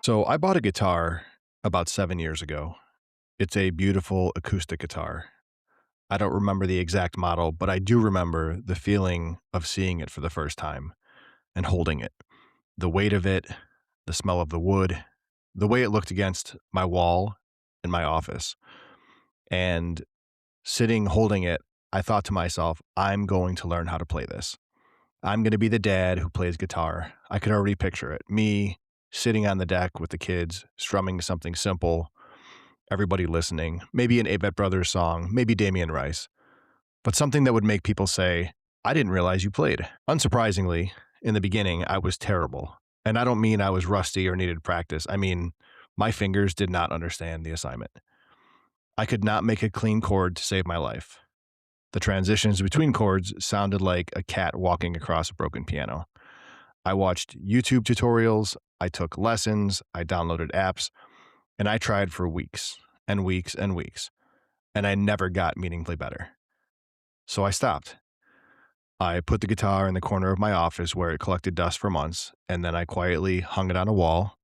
So I bought a guitar about 7 years ago. It's a beautiful acoustic guitar. I don't remember the exact model, but I do remember the feeling of seeing it for the first time and holding it. The weight of it, the smell of the wood, the way it looked against my wall in my office. And sitting holding it, I thought to myself, I'm going to learn how to play this. I'm going to be the dad who plays guitar. I could already picture it. Me sitting on the deck with the kids, strumming something simple, everybody listening, maybe an 8 Brothers song, maybe Damien Rice, but something that would make people say, I didn't realize you played. Unsurprisingly, in the beginning, I was terrible. And I don't mean I was rusty or needed practice. I mean, my fingers did not understand the assignment. I could not make a clean chord to save my life. The transitions between chords sounded like a cat walking across a broken piano. I watched YouTube tutorials, I took lessons, I downloaded apps, and I tried for weeks and weeks and weeks, and I never got meaningfully better. So I stopped. I put the guitar in the corner of my office where it collected dust for months, and then I quietly hung it on a wall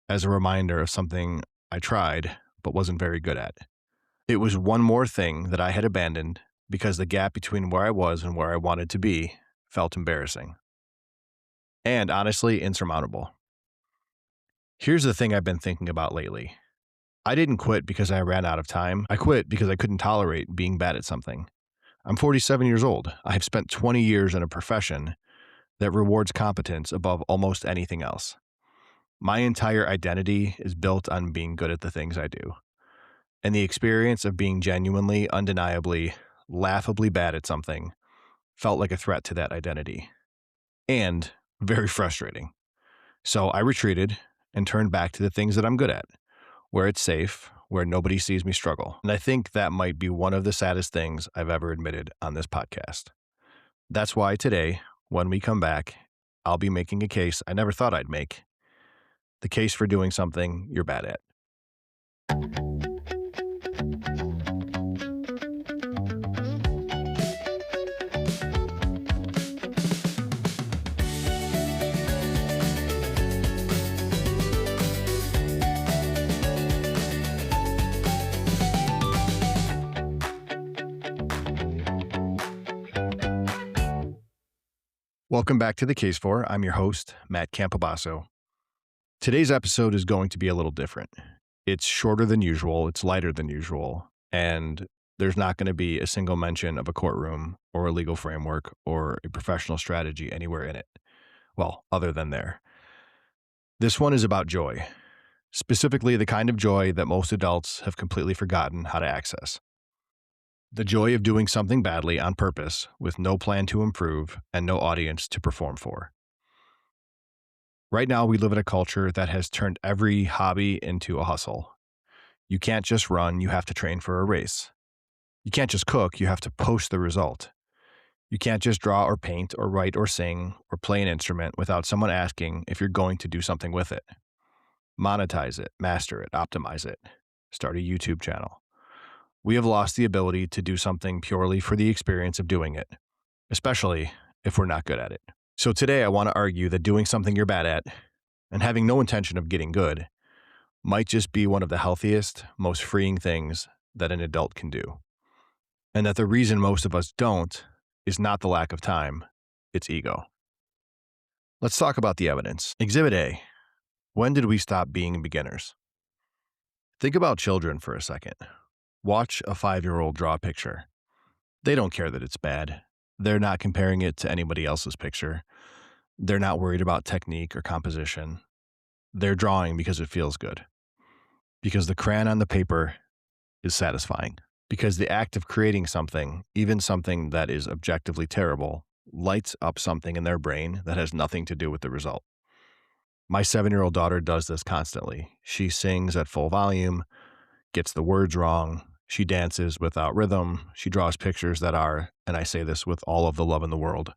as a reminder of something I tried but wasn't very good at. It was one more thing that I had abandoned because the gap between where I was and where I wanted to be felt embarrassing. And honestly, insurmountable. Here's the thing I've been thinking about lately. I didn't quit because I ran out of time. I quit because I couldn't tolerate being bad at something. I'm 47 years old. I have spent 20 years in a profession that rewards competence above almost anything else. My entire identity is built on being good at the things I do. And the experience of being genuinely, undeniably, laughably bad at something felt like a threat to that identity. And very frustrating. So I retreated and turned back to the things that I'm good at, where it's safe, where nobody sees me struggle. And I think that might be one of the saddest things I've ever admitted on this podcast. That's why today, when we come back, I'll be making a case I never thought I'd make. The case for doing something you're bad at. Welcome back to The Case For. I'm your host, Matt Campobasso. Today's episode is going to be a little different. It's shorter than usual, it's lighter than usual, and there's not going to be a single mention of a courtroom or a legal framework or a professional strategy anywhere in it. Well, other than there. This one is about joy, specifically the kind of joy that most adults have completely forgotten how to access. The joy of doing something badly on purpose with no plan to improve and no audience to perform for. Right now, we live in a culture that has turned every hobby into a hustle. You can't just run, you have to train for a race. You can't just cook, you have to post the result. You can't just draw or paint or write or sing or play an instrument without someone asking if you're going to do something with it. Monetize it, master it, optimize it, start a YouTube channel. We have lost the ability to do something purely for the experience of doing it, especially if we're not good at it. So today I want to argue that doing something you're bad at and having no intention of getting good might just be one of the healthiest, most freeing things that an adult can do. And that the reason most of us don't is not the lack of time, it's ego. Let's talk about the evidence. Exhibit A. When did we stop being beginners? Think about children for a second. Watch a 5-year-old draw a picture. They don't care that it's bad. They're not comparing it to anybody else's picture. They're not worried about technique or composition. They're drawing because it feels good. Because the crayon on the paper is satisfying. Because the act of creating something, even something that is objectively terrible, lights up something in their brain that has nothing to do with the result. My 7-year-old daughter does this constantly. She sings at full volume, gets the words wrong. She dances without rhythm. She draws pictures that are, and I say this with all of the love in the world,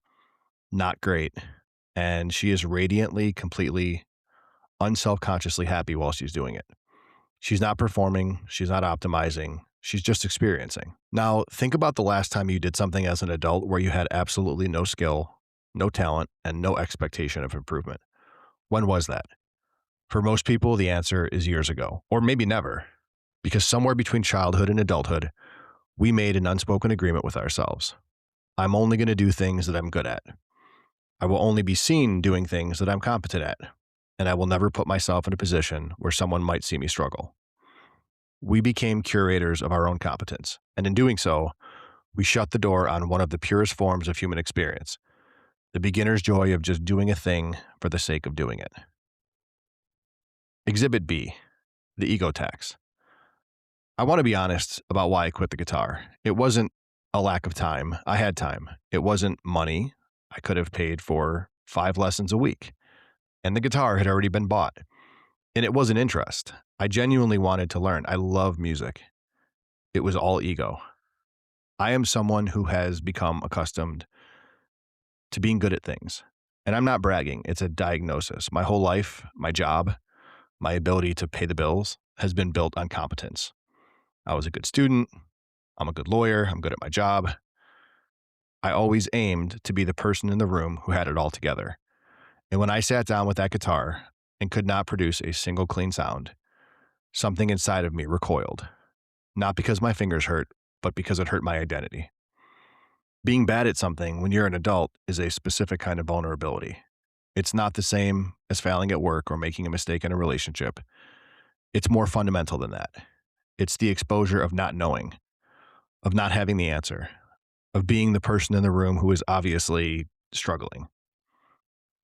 not great. And she is radiantly, completely, unselfconsciously happy while she's doing it. She's not performing. She's not optimizing. She's just experiencing. Now, think about the last time you did something as an adult where you had absolutely no skill, no talent, and no expectation of improvement. When was that? For most people, the answer is years ago, or maybe never, because somewhere between childhood and adulthood, we made an unspoken agreement with ourselves. I'm only going to do things that I'm good at. I will only be seen doing things that I'm competent at, and I will never put myself in a position where someone might see me struggle. We became curators of our own competence, and in doing so, we shut the door on one of the purest forms of human experience, the beginner's joy of just doing a thing for the sake of doing it. Exhibit B, the ego tax. I want to be honest about why I quit the guitar. It wasn't a lack of time. I had time. It wasn't money. I could have paid for 5 lessons a week, and the guitar had already been bought. And it wasn't interest. I genuinely wanted to learn. I love music. It was all ego. I am someone who has become accustomed to being good at things. And I'm not bragging. It's a diagnosis. My whole life, my job, my ability to pay the bills has been built on competence. I was a good student. I'm a good lawyer. I'm good at my job. I always aimed to be the person in the room who had it all together. And when I sat down with that guitar and could not produce a single clean sound, something inside of me recoiled. Not because my fingers hurt, but because it hurt my identity. Being bad at something when you're an adult is a specific kind of vulnerability. It's not the same as failing at work or making a mistake in a relationship. It's more fundamental than that. It's the exposure of not knowing, of not having the answer, of being the person in the room who is obviously struggling.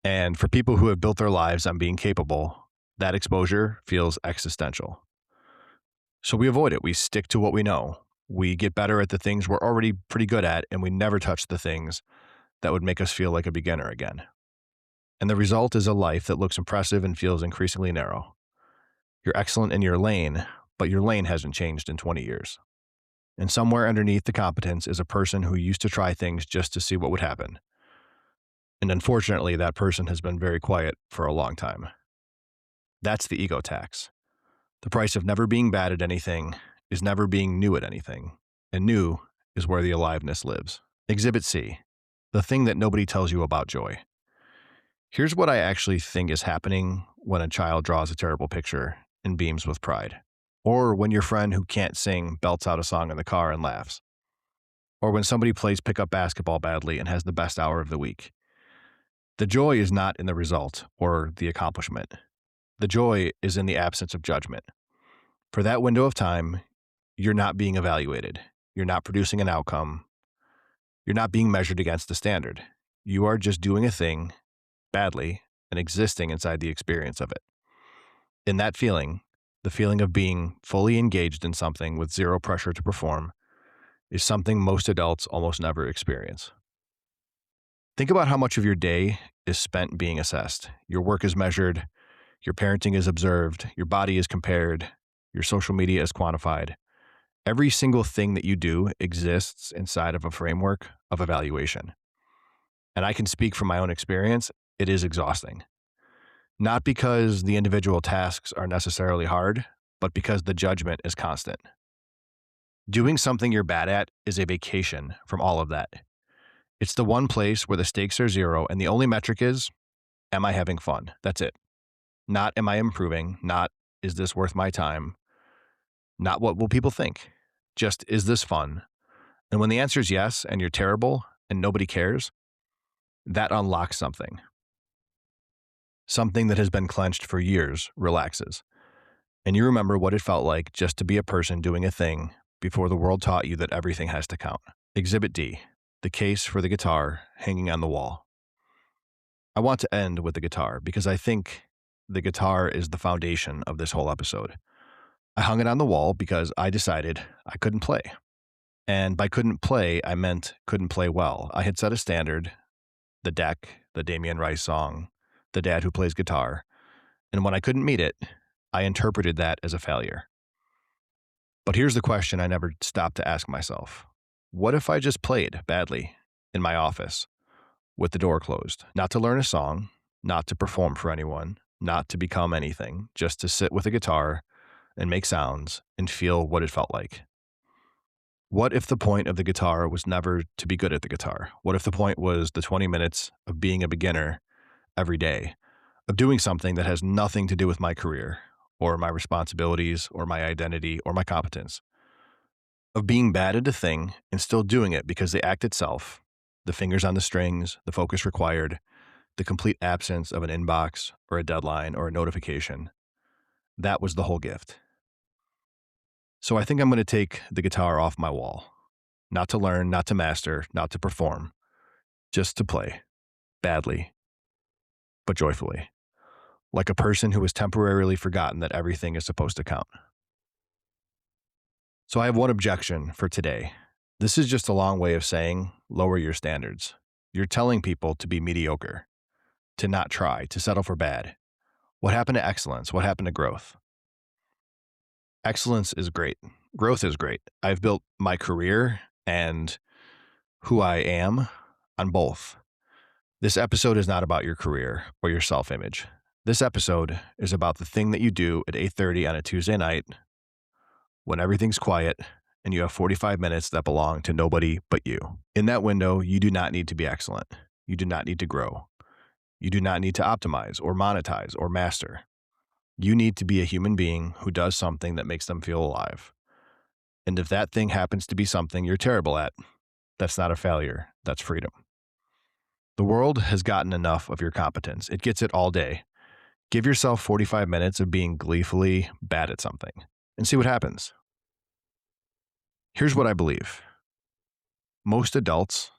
And for people who have built their lives on being capable, that exposure feels existential. So we avoid it. We stick to what we know. We get better at the things we're already pretty good at, and we never touch the things that would make us feel like a beginner again. And the result is a life that looks impressive and feels increasingly narrow. You're excellent in your lane, but your lane hasn't changed in 20 years. And somewhere underneath the competence is a person who used to try things just to see what would happen. And unfortunately, that person has been very quiet for a long time. That's the ego tax. The price of never being bad at anything is never being new at anything, and new is where the aliveness lives. Exhibit C, the thing that nobody tells you about joy. Here's what I actually think is happening when a child draws a terrible picture and beams with pride, or when your friend who can't sing belts out a song in the car and laughs, or when somebody plays pickup basketball badly and has the best hour of the week. The joy is not in the result or the accomplishment. The joy is in the absence of judgment. For that window of time, you're not being evaluated. You're not producing an outcome. You're not being measured against a standard. You are just doing a thing badly and existing inside the experience of it. In that feeling, the feeling of being fully engaged in something with zero pressure to perform, is something most adults almost never experience. Think about how much of your day is spent being assessed. Your work is measured, your parenting is observed, your body is compared, your social media is quantified. Every single thing that you do exists inside of a framework of evaluation. And I can speak from my own experience, it is exhausting. Not because the individual tasks are necessarily hard, but because the judgment is constant. Doing something you're bad at is a vacation from all of that. It's the one place where the stakes are zero and the only metric is, am I having fun? That's it. Not am I improving? Not is this worth my time? Not what will people think? Just is this fun? And when the answer is yes and you're terrible and nobody cares, that unlocks something. Something that has been clenched for years relaxes. And you remember what it felt like just to be a person doing a thing before the world taught you that everything has to count. Exhibit D, the case for the guitar hanging on the wall. I want to end with the guitar because I think the guitar is the foundation of this whole episode. I hung it on the wall because I decided I couldn't play. And by couldn't play, I meant couldn't play well. I had set a standard, the deck, the Damien Rice song, the dad who plays guitar. And when I couldn't meet it, I interpreted that as a failure. But here's the question I never stopped to ask myself. What if I just played badly in my office with the door closed? Not to learn a song, not to perform for anyone, not to become anything, just to sit with a guitar and make sounds and feel what it felt like. What if the point of the guitar was never to be good at the guitar? What if the point was the 20 minutes of being a beginner every day, of doing something that has nothing to do with my career or my responsibilities or my identity or my competence, of being bad at a thing and still doing it because the act itself, the fingers on the strings, the focus required, the complete absence of an inbox or a deadline or a notification, that was the whole gift. So I think I'm going to take the guitar off my wall, not to learn, not to master, not to perform, just to play badly, but joyfully, like a person who has temporarily forgotten that everything is supposed to count. So I have one objection for today. This is just a long way of saying lower your standards. You're telling people to be mediocre, to not try, to settle for bad. What happened to excellence? What happened to growth? Excellence is great. Growth is great. I've built my career and who I am on both. This episode is not about your career or your self-image. This episode is about the thing that you do at 8:30 on a Tuesday night when everything's quiet and you have 45 minutes that belong to nobody but you. In that window, you do not need to be excellent. You do not need to grow. You do not need to optimize or monetize or master. You need to be a human being who does something that makes them feel alive. And if that thing happens to be something you're terrible at, that's not a failure. That's freedom. The world has gotten enough of your competence. It gets it all day. Give yourself 45 minutes of being gleefully bad at something and see what happens. Here's what I believe. Most adults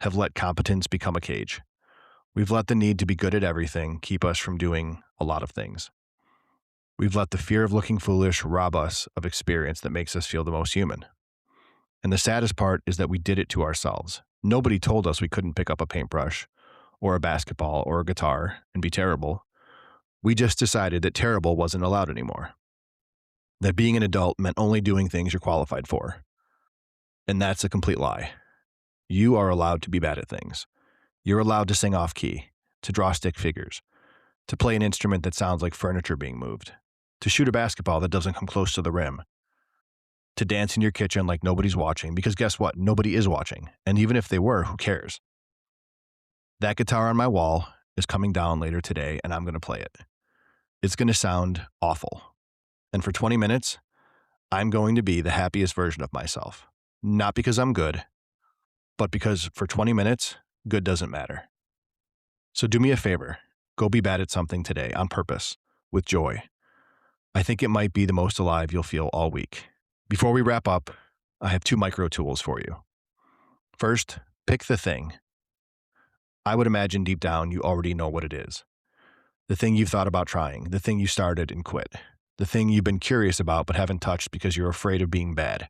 have let competence become a cage. We've let the need to be good at everything keep us from doing a lot of things. We've let the fear of looking foolish rob us of experience that makes us feel the most human. And the saddest part is that we did it to ourselves. Nobody told us we couldn't pick up a paintbrush or a basketball or a guitar and be terrible. We just decided that terrible wasn't allowed anymore. That being an adult meant only doing things you're qualified for. And that's a complete lie. You are allowed to be bad at things. You're allowed to sing off key, to draw stick figures, to play an instrument that sounds like furniture being moved, to shoot a basketball that doesn't come close to the rim, to dance in your kitchen like nobody's watching, because guess what? Nobody is watching. And even if they were, who cares? That guitar on my wall is coming down later today, and I'm going to play it. It's going to sound awful. And for 20 minutes, I'm going to be the happiest version of myself. Not because I'm good, but because for 20 minutes, good doesn't matter. So do me a favor. Go be bad at something today on purpose, with joy. I think it might be the most alive you'll feel all week. Before we wrap up, I have 2 micro tools for you. First, pick the thing. I would imagine deep down you already know what it is. The thing you've thought about trying, the thing you started and quit, the thing you've been curious about but haven't touched because you're afraid of being bad.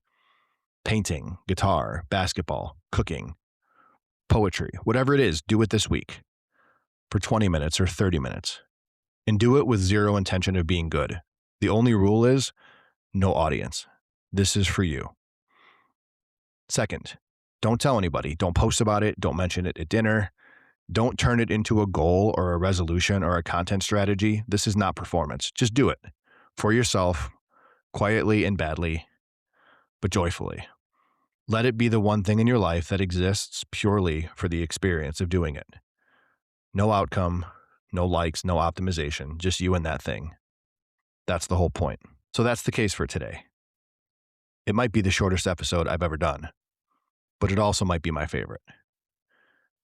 Painting, guitar, basketball, cooking, poetry, whatever it is, do it this week for 20 minutes or 30 minutes. And do it with zero intention of being good. The only rule is no audience. This is for you. Second, don't tell anybody. Don't post about it. Don't mention it at dinner. Don't turn it into a goal or a resolution or a content strategy. This is not performance. Just do it for yourself, quietly and badly, but joyfully. Let it be the one thing in your life that exists purely for the experience of doing it. No outcome, no likes, no optimization, just you and that thing. That's the whole point. So that's the case for today. It might be the shortest episode I've ever done, but it also might be my favorite.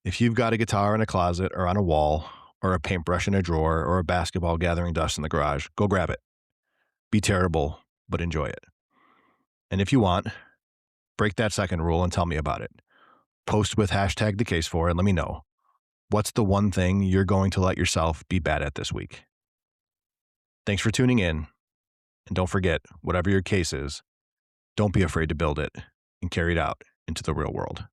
If you've got a guitar in a closet or on a wall, or a paintbrush in a drawer, or a basketball gathering dust in the garage, go grab it. Be terrible, but enjoy it. And if you want, break that second rule and tell me about it. Post with hashtag the case for and let me know. What's the one thing you're going to let yourself be bad at this week? Thanks for tuning in. And don't forget, whatever your case is, don't be afraid to build it and carry it out into the real world.